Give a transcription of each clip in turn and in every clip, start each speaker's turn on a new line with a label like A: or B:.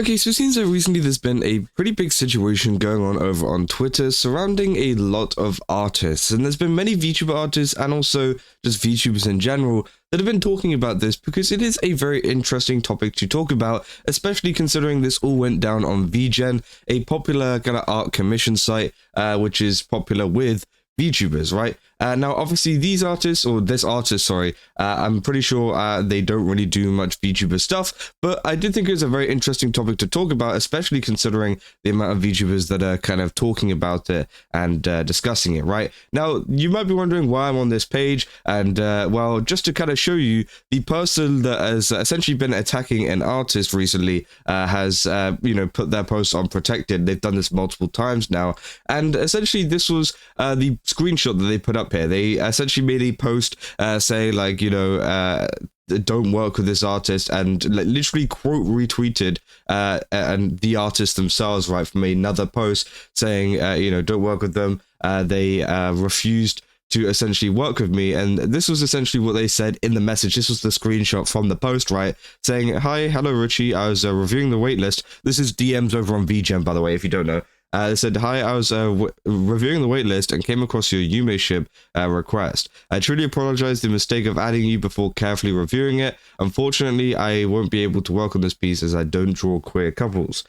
A: Okay, so it seems that recently there's been a pretty big situation going on over on Twitter surrounding a lot of artists, and there's been many VTuber artists and also just VTubers in general that have been talking about this because it is a very interesting topic to talk about, especially considering this all went down on VGen, a popular kind of art commission site, which is popular with VTubers, right? Now, obviously, these artists, or this artist, sorry, I'm pretty sure they don't really do much VTuber stuff, but I did think it was a very interesting topic to talk about, especially considering the amount of VTubers that are kind of talking about it and discussing it, right? Now, you might be wondering why I'm on this page, and well, just to kind of show you, the person that has essentially been attacking an artist recently has, put their post on protected. They've done this multiple times now, and essentially this was the screenshot that they put up here. They essentially made a post saying like, don't work with this artist, and literally quote retweeted and the artist themselves, right, from another post saying, don't work with them. They refused to essentially work with me, and this was essentially what they said in the message. This was the screenshot from the post, right, saying, "Hi, hello Richie, I was reviewing the waitlist." This is DMs over on VGen, by the way, if you don't know. They said, "Hi, I was reviewing the waitlist and came across your Yume-ship request. I truly apologize the mistake of adding you before carefully reviewing it. Unfortunately, I won't be able to work on this piece as I don't draw queer couples.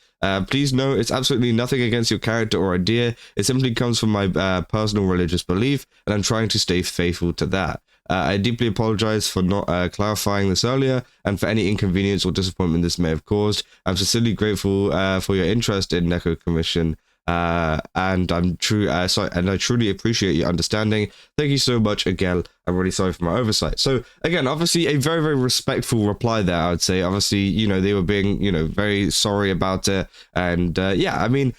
A: Please know it's absolutely nothing against your character or idea. It simply comes from my personal religious belief, and I'm trying to stay faithful to that. I deeply apologize for not clarifying this earlier and for any inconvenience or disappointment this may have caused. I'm sincerely grateful for your interest in Neko Commission. And I truly appreciate your understanding. Thank you so much, Agel. I'm really sorry for my oversight." So again, obviously a very, very respectful reply there, I would say. Obviously, they were being, very sorry about it. And yeah, I mean,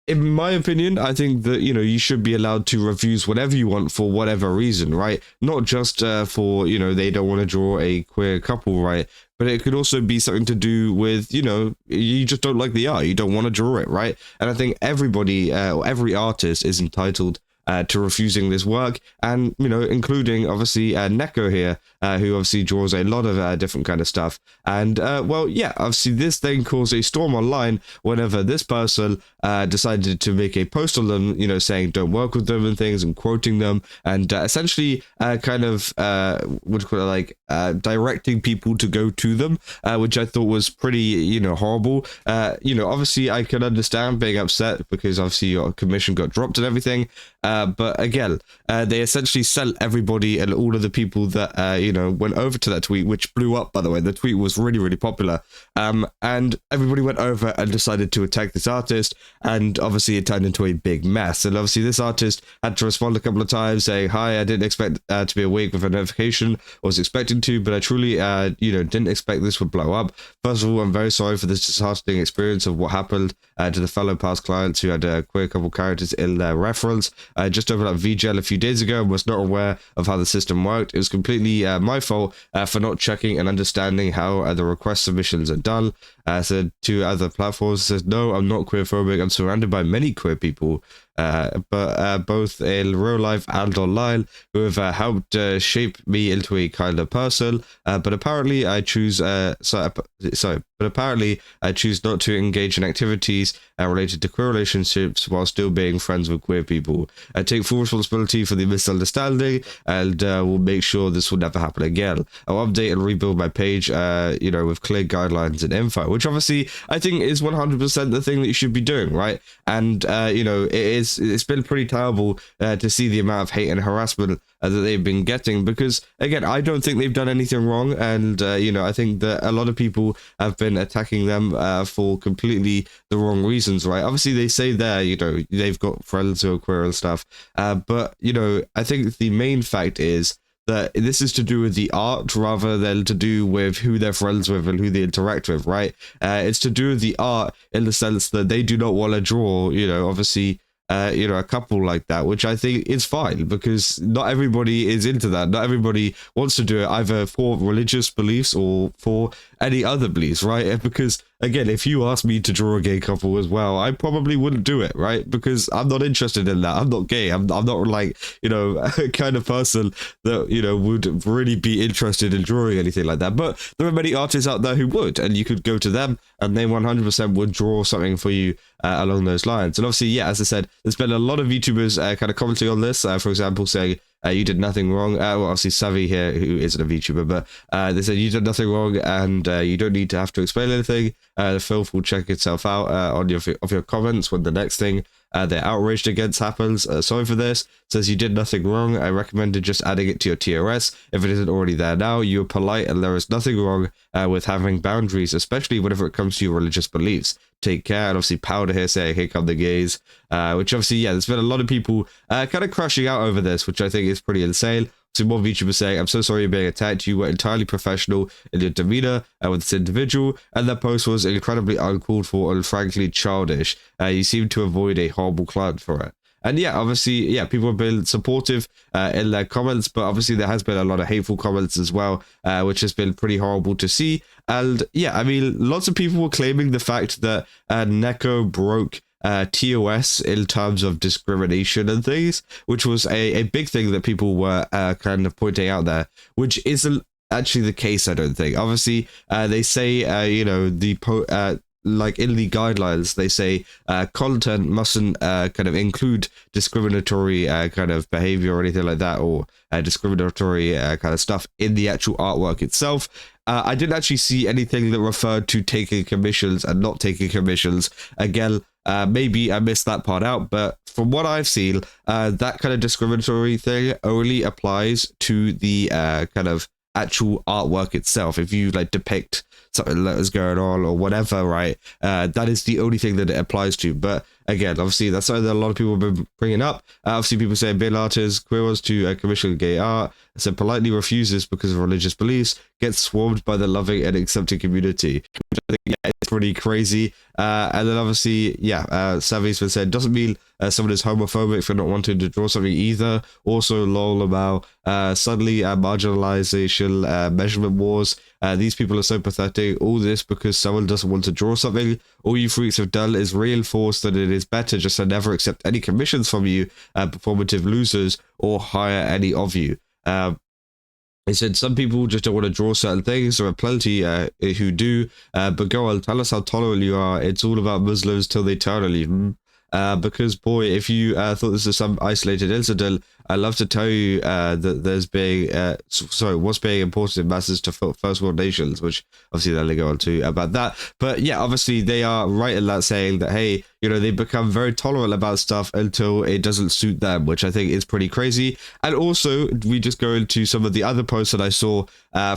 A: in my opinion, I think that, you should be allowed to reviews whatever you want for whatever reason, right? Not just for, they don't want to draw a queer couple, right? But it could also be something to do with, you just don't like the art, you don't want to draw it, right? And I think everybody, or every artist is entitled to refusing this work, and including obviously Neko here, who obviously draws a lot of different kind of stuff. And well, yeah, obviously this then caused a storm online whenever this person decided to make a post on them, saying don't work with them and things, and quoting them, and essentially kind of directing people to go to them, which I thought was pretty horrible. Obviously I can understand being upset because obviously your commission got dropped and everything. But again, they essentially sent everybody and all of the people that, went over to that tweet, which blew up, by the way. The tweet was really, really popular. And everybody went over and decided to attack this artist. And obviously it turned into a big mess. And obviously this artist had to respond a couple of times saying, "Hi, I didn't expect to be awake with a notification. I was expecting to, but I truly, didn't expect this would blow up. First of all, I'm very sorry for this disheartening experience of what happened to the fellow past clients who had queer couple characters in their reference. Just opened up VGel a few days ago and was not aware of how the system worked. It was completely my fault for not checking and understanding how the request submissions are done." Said to other platforms, says, "No, I'm not queerphobic. I'm surrounded by many queer people, but both in real life and online, who have helped shape me into a kinder person. But apparently, I choose. But apparently, I choose not to engage in activities related to queer relationships while still being friends with queer people. I take full responsibility for the misunderstanding, and will make sure this will never happen again. I'll update and rebuild my page, with clear guidelines and info," which obviously I think is 100% the thing that you should be doing, right? And it's been pretty terrible to see the amount of hate and harassment that they've been getting, because again, I don't think they've done anything wrong, and I think that a lot of people have been attacking them for completely the wrong reasons, right? Obviously they say there, they've got friends who are queer and stuff, but I think the main fact is that this is to do with the art rather than to do with who they're friends with and who they interact with, right? It's to do with the art in the sense that they do not want to draw, obviously, a couple like that, which I think is fine, because not everybody is into that. Not everybody wants to do it either for religious beliefs or for any other beliefs, right? Because again, if you asked me to draw a gay couple as well, I probably wouldn't do it, right? Because I'm not interested in that. I'm not gay. I'm not like, a kind of person that, would really be interested in drawing anything like that. But there are many artists out there who would, and you could go to them and they 100% would draw something for you along those lines. And obviously, yeah, as I said, there's been a lot of VTubers kind of commenting on this, for example, saying, you did nothing wrong. Well, obviously, Savvy here, who isn't a VTuber, but they said you did nothing wrong and you don't need to have to explain anything. The filth will check itself out on your comments when the next thing they're outraged against happens. Sorry for this. Says you did nothing wrong. I recommended just adding it to your TRS. If it isn't already there now, you're polite and there is nothing wrong with having boundaries, especially whenever it comes to your religious beliefs. Take care. And obviously, Powder here saying, here come the gays. Which obviously, yeah, there's been a lot of people kind of crashing out over this, which I think is pretty insane. So more VTubers saying, I'm so sorry you're being attacked. You were entirely professional in your demeanor with this individual, and that post was incredibly uncalled for and frankly childish. You seem to avoid a horrible client for it. And yeah, obviously, yeah, people have been supportive in their comments, but obviously there has been a lot of hateful comments as well, which has been pretty horrible to see. And yeah, I mean, lots of people were claiming the fact that Neko broke TOS in terms of discrimination and things, which was a big thing that people were kind of pointing out there, which isn't actually the case, I don't think. Obviously, they say, like in the guidelines, they say content mustn't kind of include discriminatory kind of behavior or anything like that, or discriminatory kind of stuff in the actual artwork itself. I didn't actually see anything that referred to taking commissions and not taking commissions. Again, maybe I missed that part out, but from what I've seen, that kind of discriminatory thing only applies to the kind of actual artwork itself. If you like depict something that is going on or whatever, right, that is the only thing that it applies to. But again, obviously that's something that a lot of people have been bringing up. Obviously people say male artists, queer ones to commission gay art, so politely refuses because of religious beliefs, gets swarmed by the loving and accepting community, which I think, yeah, it's pretty crazy. And then obviously, yeah, Savvy's been said, doesn't mean someone is homophobic for not wanting to draw something either. Also, lol about suddenly marginalization, measurement wars. These people are so pathetic. All this because someone doesn't want to draw something. All you freaks have done is reinforce that it is better just to never accept any commissions from you, performative losers, or hire any of you. He said some people just don't want to draw certain things. There are plenty who do, but go on, tell us how tolerant you are. It's all about Muslims till they turn on you. Because boy, if you thought this is some isolated incident, I'd love to tell you that there's being what's being imported in masses to first world nations, which obviously then they go on to about that. But yeah, obviously they are right in that, saying that, hey, they become very tolerant about stuff until it doesn't suit them, which I think is pretty crazy. And also, we just go into some of the other posts that I saw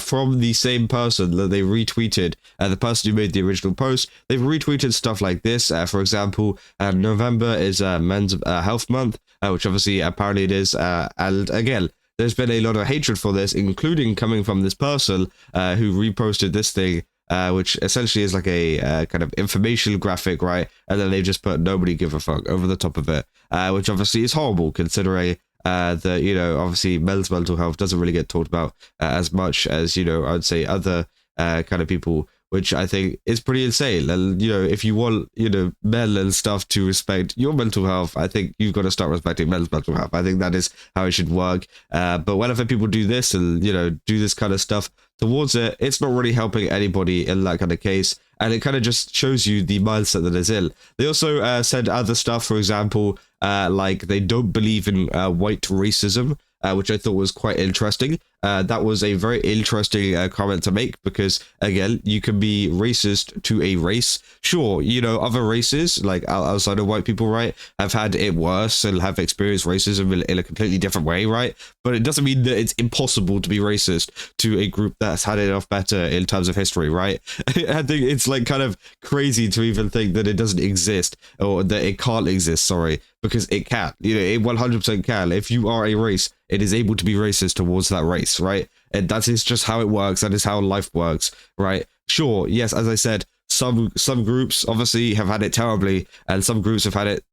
A: from the same person that they retweeted, the person who made the original post. They've retweeted stuff like this. For example, November is Men's Health Month, which obviously apparently it is. And again, there's been a lot of hatred for this, including coming from this person who reposted this thing, which essentially is like a kind of information graphic, right? And then they just put "nobody give a fuck" over the top of it, which obviously is horrible, considering that, obviously men's mental health doesn't really get talked about as much as, I'd say other kind of people, which I think is pretty insane. And, if you want, men and stuff to respect your mental health, I think you've got to start respecting men's mental health. I think that is how it should work. But whenever people do this and, do this kind of stuff towards it, it's not really helping anybody in that kind of case. And it kind of just shows you the mindset that is in. They also said other stuff, for example, like they don't believe in white racism, which I thought was quite interesting. That was a very interesting comment to make, because again, you can be racist to a race. Sure, other races, like outside of white people, right, have had it worse and have experienced racism in a completely different way, right? But it doesn't mean that it's impossible to be racist to a group that's had it off better in terms of history, right? I think it's like kind of crazy to even think that it doesn't exist, or that it can't exist, sorry, because it can. It 100% can. If you are a race, it is able to be racist towards that race, right? And that is just how it works. That is how life works, right? Sure, yes, as I said, some groups obviously have had it terribly, and some groups have had it,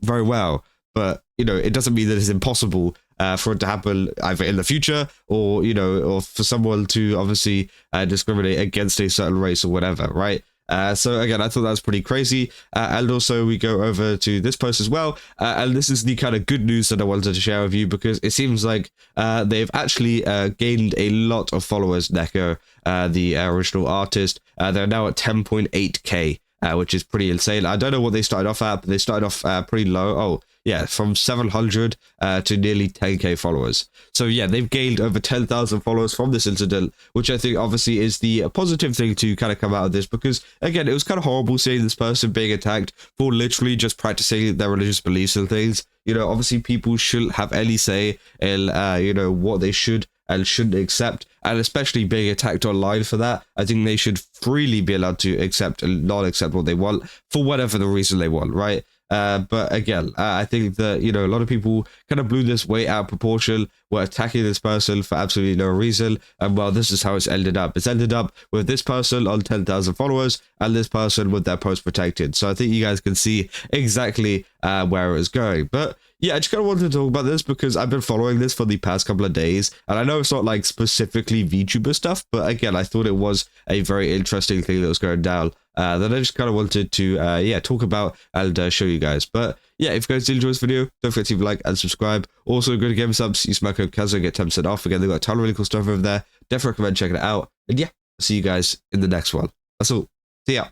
A: very well. But, it doesn't mean that it's impossible for it to happen either in the future, or, or for someone to obviously discriminate against a certain race or whatever, right? So again, I thought that was pretty crazy. And also we go over to this post as well. And this is the kind of good news that I wanted to share with you, because it seems like they've actually gained a lot of followers, Neko, the original artist. They're now at 10.8k. Which is pretty insane. I don't know what they started off at, but they started off pretty low. Oh, yeah, from 700 to nearly 10k followers. So yeah, they've gained over 10,000 followers from this incident, which I think obviously is the positive thing to kind of come out of this, because again, it was kind of horrible seeing this person being attacked for literally just practicing their religious beliefs and things. You know, obviously people shouldn't have any say in, you know, what they should and shouldn't accept, and especially being attacked online for that. I think they should freely be allowed to accept and not accept what they want for whatever the reason they want, right? But again, I think that, you know, a lot of people kind of blew this way out of proportion, were attacking this person for absolutely no reason, and well, this is how it's ended up. It's ended up with this person on 10,000 followers and this person with their post protected. So I think you guys can see exactly where it was going. But yeah, I just kind of wanted to talk about this because I've been following this for the past couple of days, and I know it's not like specifically VTuber stuff, but again, I thought it was a very interesting thing that was going down that I just kind of wanted to yeah, talk about and show you guys. But yeah, if you guys did enjoy this video, don't forget to leave a like and subscribe. Also, go to Game Subs, use my code Kazo, get 10% off. Again, they've got a ton of really cool stuff over there. Definitely recommend checking it out. And yeah, I'll see you guys in the next one. That's all. See ya.